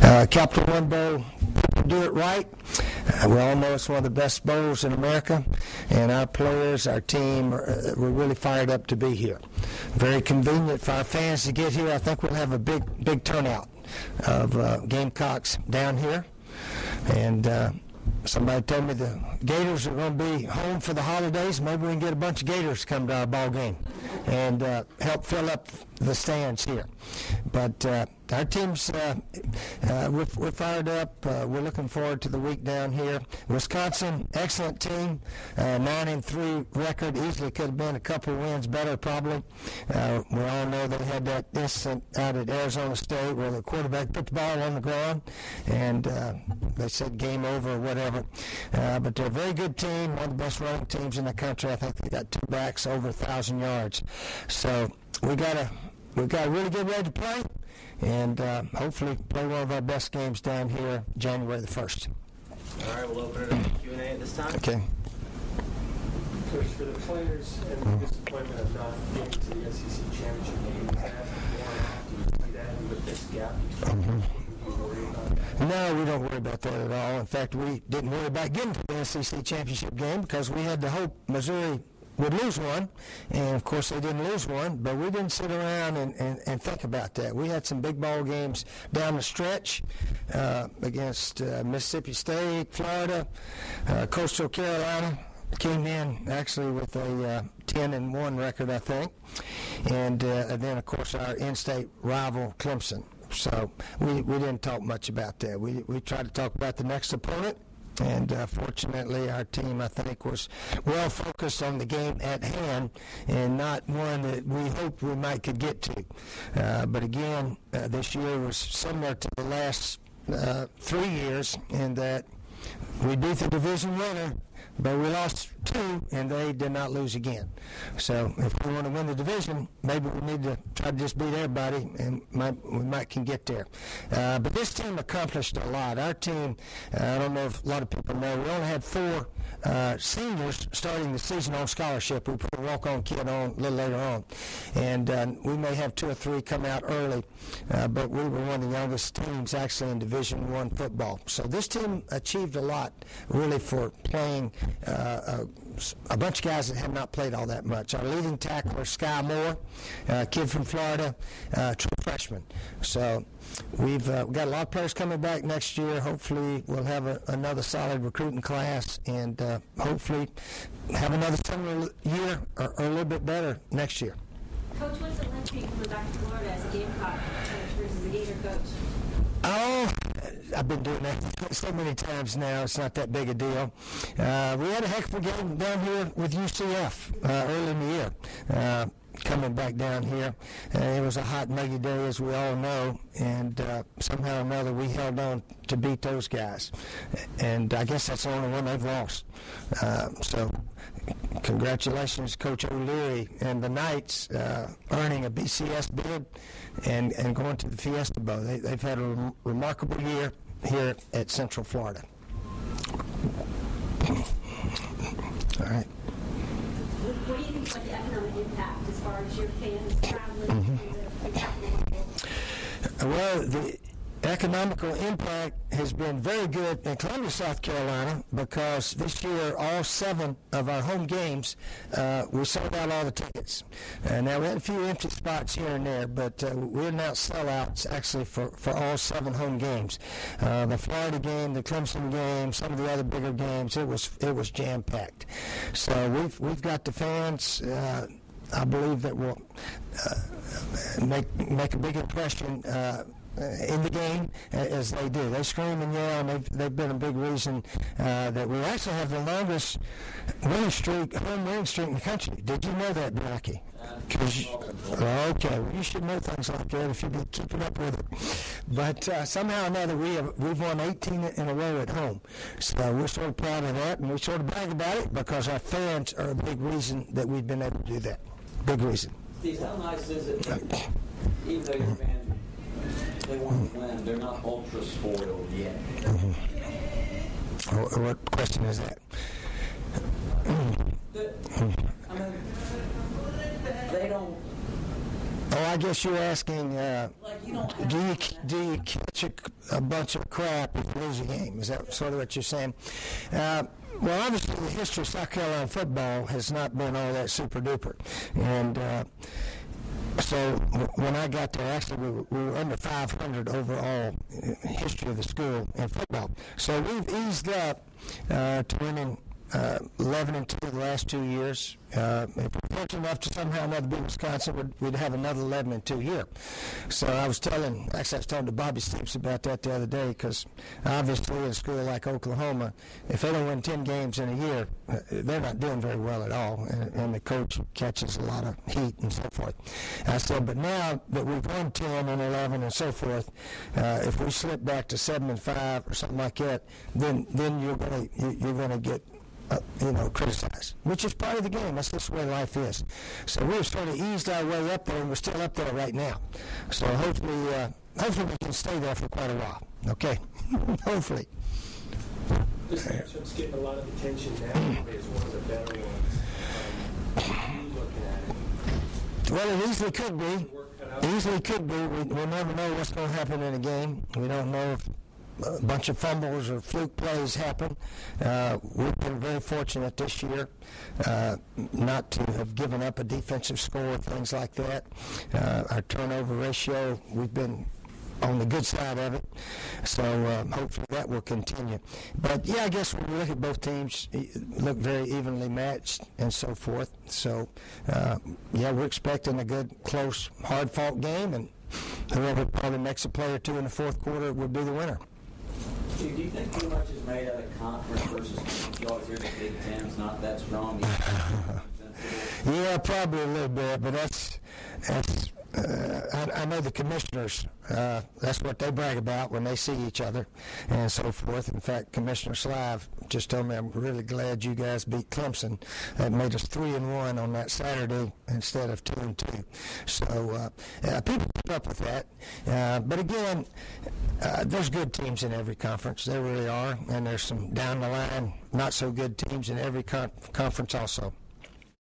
Capital One Bowl, people do it right. We all know it's one of the best bowls in America, and our players, our team, we're really fired up to be here. Very convenient for our fans to get here. I think we'll have a big turnout of Gamecocks down here, and somebody told me the Gators are going to be home for the holidays. Maybe we can get a bunch of Gators to come to our ball game and help fill up the stands here. But our team's we're fired up. We're looking forward to the week down here. Wisconsin, excellent team, 9-3 record. Easily could have been a couple wins better, probably. We all know they had that incident out at Arizona State where the quarterback put the ball on the ground, and they said game over or whatever. But they're a very good team, one of the best running teams in the country. I think they got 2 backs over 1,000 yards. So we got to really get ready to play, and hopefully play one of our best games down here January the 1st. All right, we'll open it up to Q&A at this time. Okay. Coach, for the players and the disappointment of not getting to the SEC championship game, is that more do you see that with this gap? You worry about that? No, we don't worry about that at all. In fact, we didn't worry about getting to the SEC championship game because we had to hope Missouri would lose one, and of course they didn't lose one, but we didn't sit around and think about that. We had some big ball games down the stretch against Mississippi State, Florida, Coastal Carolina. Came in actually with a 10-1 record, I think, and then of course our in-state rival Clemson. So we didn't talk much about that. We tried to talk about the next opponent. And fortunately, our team, I think, was well focused on the game at hand and not one that we hoped we might could get to. But again, this year was similar to the last 3 years in that we beat the division winner, but we lost 2, and they did not lose again. So if we want to win the division, maybe we need to try to just beat everybody, and we might can get there. But this team accomplished a lot. Our team, I don't know if a lot of people know, we only had 4 seniors starting the season on scholarship. We put a walk-on kid on a little later on. And we may have 2 or 3 come out early, but we were one of the youngest teams actually in Division I football. So this team achieved a lot, really, for playing a bunch of guys that have not played all that much. Our leading tackler, Sky Moore, kid from Florida, true freshman. So we've got a lot of players coming back next year. Hopefully we'll have another solid recruiting class, and hopefully have another similar year or a little bit better next year. Coach, what's it like being coming back to Florida as a Gamecock coach versus a Gator coach? Oh, I've been doing that so many times now, it's not that big a deal. We had a heck of a game down here with UCF early in the year. Coming back down here, it was a hot, muggy day, as we all know, and somehow or another we held on to beat those guys. And I guess that's the only one they've lost. So congratulations, Coach O'Leary and the Knights, earning a BCS bid and going to the Fiesta Bowl. They've had a remarkable year here at Central Florida. All right. What do you think about the economic impact as far as your fans traveling to the Capital One Bowl? Well, the economical impact has been very good in Columbia, South Carolina, because this year all 7 of our home games we sold out all the tickets. Now we had a few empty spots here and there, but we announced sellouts actually for all 7 home games. The Florida game, the Clemson game, some of the other bigger games, it was jam packed. So we've got the fans. I believe that will make a big impression in the game as they do. They scream and yell, and they've been a big reason that we actually have the longest home winning streak in the country. Did you know that, Blackie? Okay, well, you should know things like that if you've been keeping up with it. But somehow or another, we've won 18 in a row at home. So we're sort of proud of that, and we sort of brag about it because our fans are a big reason that we've been able to do that. Big reason. Steve, how nice is it that even though your fans, they want to win, they're not ultra spoiled yet? What question is that? They don't. Oh, I guess you're asking. Like do you catch a bunch of crap if you lose a game? Is that sort of what you're saying? Well, obviously, the history of South Carolina football has not been all that super duper, and so when I got there, actually we were under 500 overall history of the school in football. So we've eased up to winning 11-2 the last 2 years. If we're fortunate enough to somehow another beat Wisconsin, we'd have another 11-2 year. So I was telling to Bobby Stoops about that the other day, because obviously in a school like Oklahoma, if they don't win 10 games in a year, they're not doing very well at all, and the coach catches a lot of heat and so forth. I said, but now that we've won 10 and 11 and so forth, if we slip back to 7-5 or something like that, then you're gonna get criticized, which is part of the game. That's just the way life is. So we've sort of eased our way up there, and we're still up there right now. So hopefully we can stay there for quite a while. Okay, hopefully. This matchup's getting a lot of attention now. It's one of the better ones. You looking at it? Well, it easily could be. Easily could be. We'll never know what's going to happen in a game. We don't know if a bunch of fumbles or fluke plays happen. We've been very fortunate this year not to have given up a defensive score, things like that. Our turnover ratio, we've been on the good side of it, so hopefully that will continue. But yeah, I guess when we look at both teams, look very evenly matched and so forth. So yeah, we're expecting a good, close, hard-fought game, and whoever probably makes a play or two in the fourth quarter will be the winner. Do you think too much is made out of conference versus conference? You always hear the Big Ten's not that strong. Yeah, probably a little bit, but that's I know the commissioners, that's what they brag about when they see each other and so forth. In fact, Commissioner Slive just told me, I'm really glad you guys beat Clemson. That made us 3-1 on that Saturday instead of 2-2. So people keep up with that. But again, there's good teams in every conference. There really are. And there's some down the line, not so good teams in every conference also.